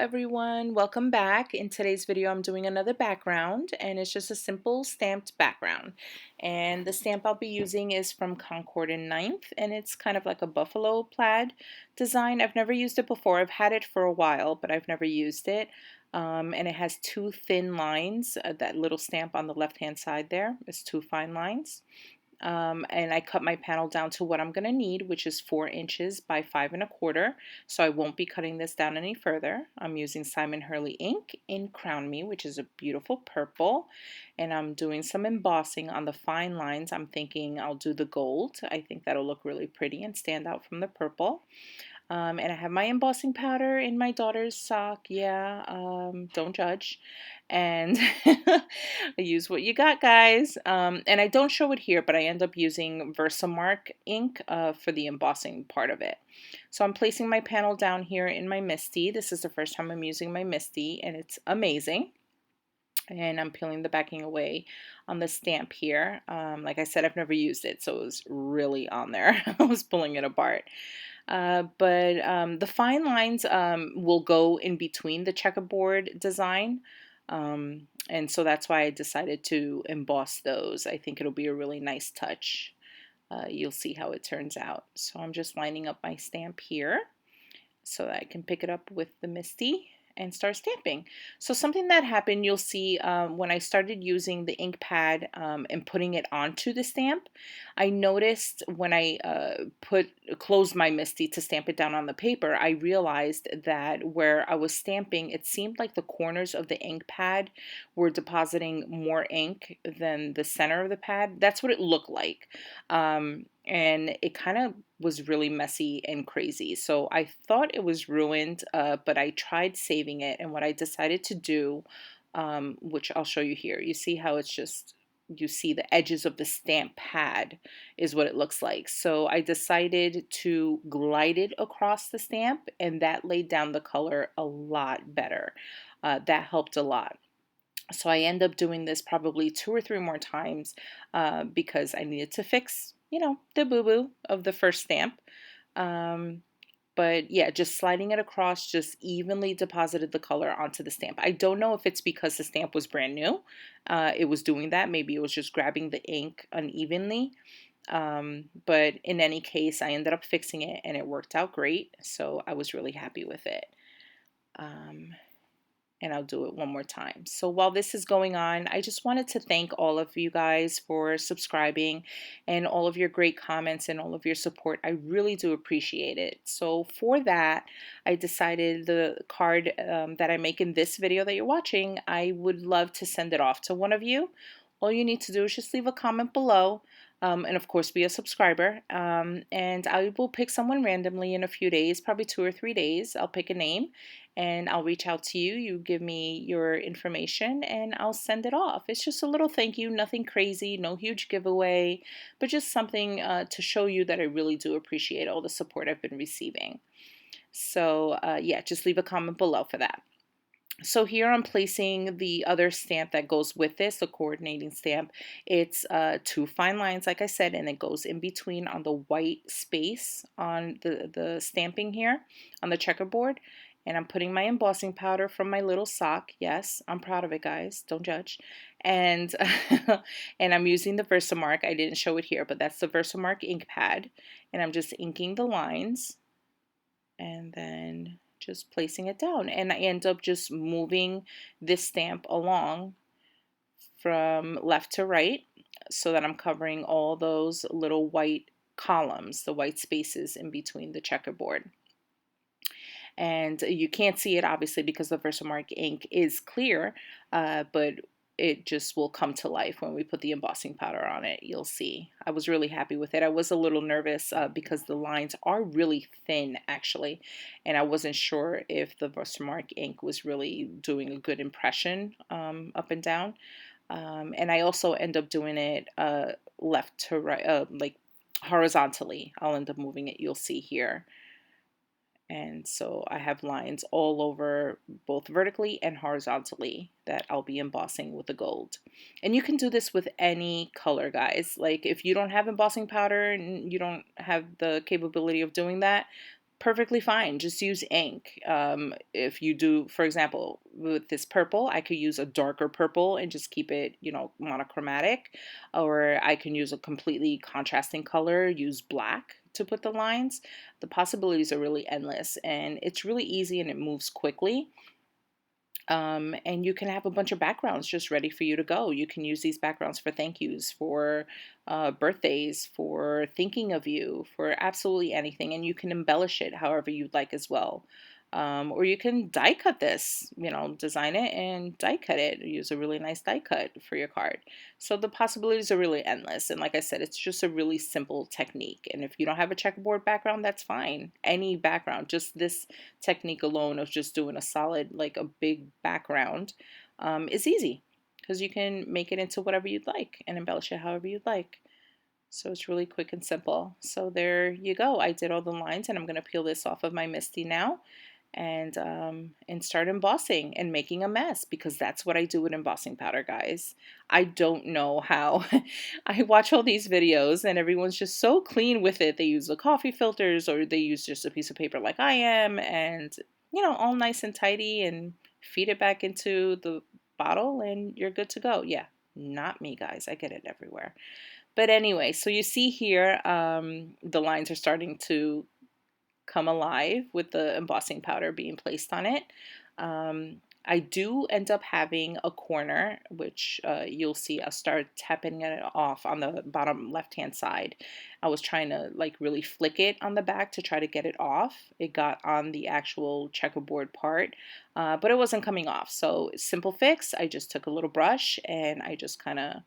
everyone, welcome back. In today's video I'm doing another background, and it's just a simple stamped background, and the stamp I'll be using is from Concord and Ninth, and it's kind of like a buffalo plaid design. I've never used it before. I've had it for a while, but I've never used it. And it has two thin lines. That little stamp on the left hand side there is two fine lines. And I cut my panel down to what I'm going to need, which is 4 inches by 5 1/4. So I won't be cutting this down any further. I'm using Simon Hurley ink in Crown Me, which is a beautiful purple. And I'm doing some embossing on the fine lines. I'm thinking I'll do the gold. I think that'll look really pretty and stand out from the purple. And I have my embossing powder in my daughter's sock. Yeah, don't judge. And I use what you got, guys. And I don't show it here, but I end up using Versamark ink for the embossing part of it. So I'm placing my panel down here in my Misty. This is the first time I'm using my Misty, and it's amazing. And I'm peeling the backing away on the stamp here. Like I said, I've never used it, so it was really on there. I was pulling it apart. But the fine lines will go in between the checkerboard design. And so that's why I decided to emboss those. I think it'll be a really nice touch. You'll see how it turns out. So I'm just lining up my stamp here so that I can pick it up with the Misty and start stamping. So something that happened, you'll see when I started using the ink pad and putting it onto the stamp, I noticed when I closed my Misty to stamp it down on the paper, I realized that where I was stamping, it seemed like the corners of the ink pad were depositing more ink than the center of the pad. That's what it looked like. And it kind of was really messy and crazy. So I thought it was ruined, but I tried saving it. And what I decided to do, which I'll show you here, you see how it's just, you see the edges of the stamp pad is what it looks like. So I decided to glide it across the stamp, and that laid down the color a lot better. That helped a lot. So I end up doing this probably 2 or 3 more times because I needed to fix, the boo-boo of the first stamp. But yeah, just sliding it across just evenly deposited the color onto the stamp. I don't know if it's because the stamp was brand new. It was doing that. Maybe it was just grabbing the ink unevenly. But in any case, I ended up fixing it and it worked out great. So I was really happy with it. And I'll do it one more time. So while this is going on, I just wanted to thank all of you guys for subscribing and all of your great comments and all of your support. I really do appreciate it. So for that, I decided the card that I make in this video that you're watching, I would love to send it off to one of you. All you need to do is just leave a comment below. And of course, be a subscriber. And I will pick someone randomly in a few days, probably 2 or 3 days. I'll pick a name and I'll reach out to you. You give me your information and I'll send it off. It's just a little thank you, nothing crazy, no huge giveaway, but just something to show you that I really do appreciate all the support I've been receiving. So yeah, just leave a comment below for that. So here I'm placing the other stamp that goes with this, the coordinating stamp. It's 2 fine lines, like I said, and it goes in between on the white space on the stamping here on the checkerboard. And I'm putting my embossing powder from my little sock. Yes, I'm proud of it, guys. Don't judge. And and I'm using the Versamark. I didn't show it here, but that's the Versamark ink pad. And I'm just inking the lines. And then just placing it down, and I end up just moving this stamp along from left to right so that I'm covering all those little white columns, the white spaces in between the checkerboard. And you can't see it obviously because the Versamark ink is clear, but it just will come to life when we put the embossing powder on it. You'll see. I was really happy with it. I was a little nervous because the lines are really thin actually, and I wasn't sure if the Versamark ink was really doing a good impression up and down. And I also end up doing it left to right, like horizontally. I'll end up moving it. You'll see here. And so I have lines all over, both vertically and horizontally, that I'll be embossing with the gold. And you can do this with any color, guys. Like if you don't have embossing powder and you don't have the capability of doing that, perfectly fine. Just use ink. If you do, for example, with this purple, I could use a darker purple and just keep it, monochromatic. Or I can use a completely contrasting color, use black to put the lines. The possibilities are really endless, and it's really easy and it moves quickly. And you can have a bunch of backgrounds just ready for you to go. You can use these backgrounds for thank yous, for birthdays, for thinking of you, for absolutely anything. And you can embellish it however you'd like as well. Or you can die cut this, design it and die cut it. Use a really nice die cut for your card. So the possibilities are really endless. And like I said, it's just a really simple technique. And if you don't have a checkerboard background, that's fine. Any background, just this technique alone of just doing a solid, like a big background, is easy because you can make it into whatever you'd like and embellish it however you'd like. So it's really quick and simple. So there you go. I did all the lines and I'm going to peel this off of my MISTI now and start embossing and making a mess because that's what I do with embossing powder, guys. I don't know how. I watch all these videos and everyone's just so clean with it. They use the coffee filters or they use just a piece of paper like I am and, all nice and tidy and feed it back into the bottle and you're good to go. Yeah, not me, guys. I get it everywhere. But anyway, so you see here, the lines are starting to come alive with the embossing powder being placed on it. I do end up having a corner, which you'll see I'll start tapping it off on the bottom left-hand side. I was trying to like really flick it on the back to try to get it off. It got on the actual checkerboard part, but it wasn't coming off. So simple fix, I just took a little brush and I just kind of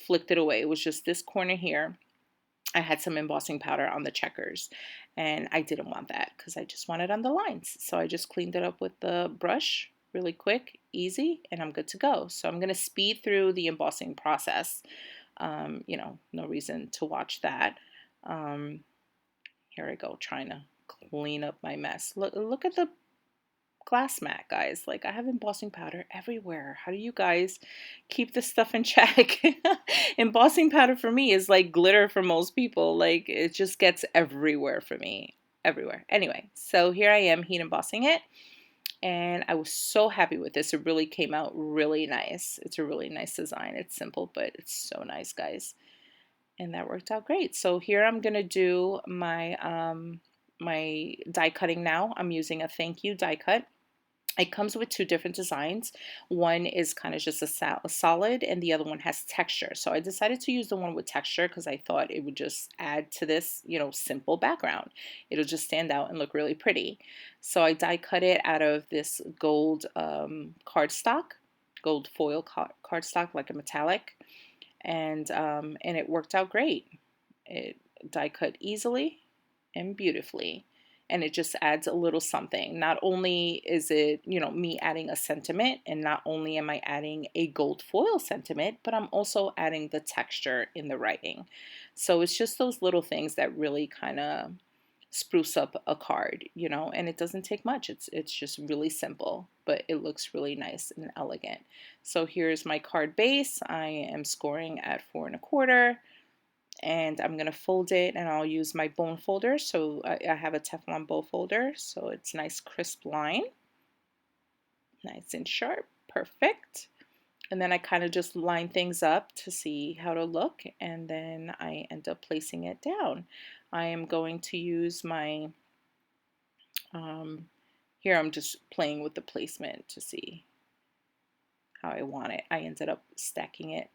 flicked it away. It was just this corner here. I had some embossing powder on the checkers and I didn't want that because I just wanted on the lines. So I just cleaned it up with the brush really quick, easy, and I'm good to go. So I'm going to speed through the embossing process. No reason to watch that. Um, Here I go, trying to clean up my mess. Look at the glass mat, guys. Like I have embossing powder everywhere. How do you guys keep this stuff in check? Embossing powder for me is like glitter for most people. Like it just gets everywhere for me. Everywhere. Anyway, so here I am heat embossing it. And I was so happy with this. It really came out really nice. It's a really nice design. It's simple, but it's so nice, guys. And that worked out great. So here I'm gonna do my die cutting now. I'm using a thank you die cut. It comes with two different designs. One is kind of just a solid and the other one has texture. So I decided to use the one with texture because I thought it would just add to this, simple background. It'll just stand out and look really pretty. So I die cut it out of this gold cardstock, gold foil cardstock, like a metallic. And it worked out great. It die cut easily and beautifully, and it just adds a little something. Not only is it, me adding a sentiment, and not only am I adding a gold foil sentiment, but I'm also adding the texture in the writing. So it's just those little things that really kind of spruce up a card, and it doesn't take much. It's just really simple, but it looks really nice and elegant. So here's my card base. I am scoring at 4 1/4, and I'm gonna fold it, and I'll use my bone folder. So I have a Teflon bow folder, so it's nice crisp line, nice and sharp, perfect. And then I kind of just line things up to see how to look, and then I end up placing it down. I am going to use my, here I'm just playing with the placement to see how I want it. I ended up stacking it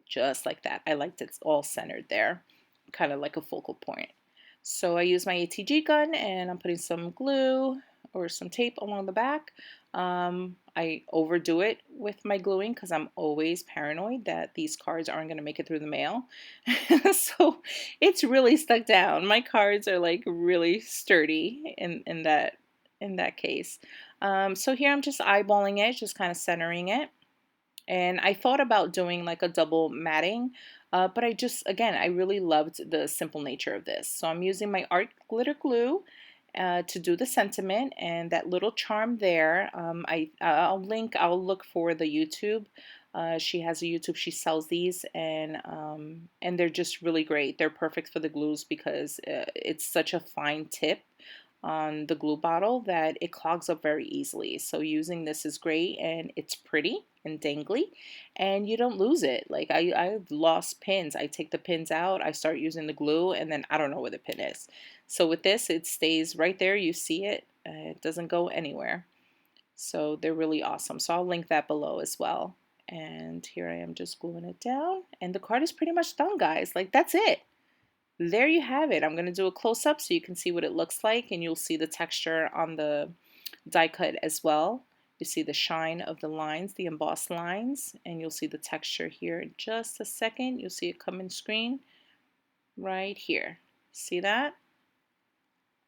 just like that. I liked it all centered there, kind of like a focal point. So I use my ATG gun and I'm putting some glue or some tape along the back. I overdo it with my gluing because I'm always paranoid that these cards aren't going to make it through the mail. So it's really stuck down. My cards are like really sturdy in that case. So here I'm just eyeballing it, just kind of centering it. And I thought about doing like a double matting, but I really loved the simple nature of this. So I'm using my art glitter glue to do the sentiment and that little charm there. I'll look for the YouTube. She has a YouTube, she sells these, and they're just really great. They're perfect for the glues because it's such a fine tip. on the glue bottle that it clogs up very easily. So using this is great, and it's pretty and dangly, and you don't lose it. Like I've lost pins. I take the pins out, I start using the glue, and then I don't know where the pin is. So with this, it stays right there. You see it. It doesn't go anywhere. So they're really awesome. So I'll link that below as well. And here I am just gluing it down. And the card is pretty much done, guys. Like, that's it. There you have it. I'm going to do a close-up so you can see what it looks like. And you'll see the texture on the die cut as well. You see the shine of the lines, the embossed lines. And you'll see the texture here in just a second. You'll see it come in screen right here. See that?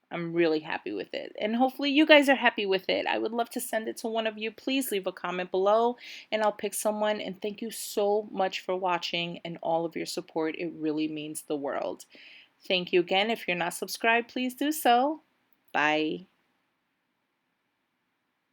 I'm really happy with it, and hopefully you guys are happy with it. I would love to send it to one of you. Please leave a comment below and I'll pick someone. And thank you so much for watching and all of your support. It really means the world. Thank you again. If you're not subscribed, please do so. Bye.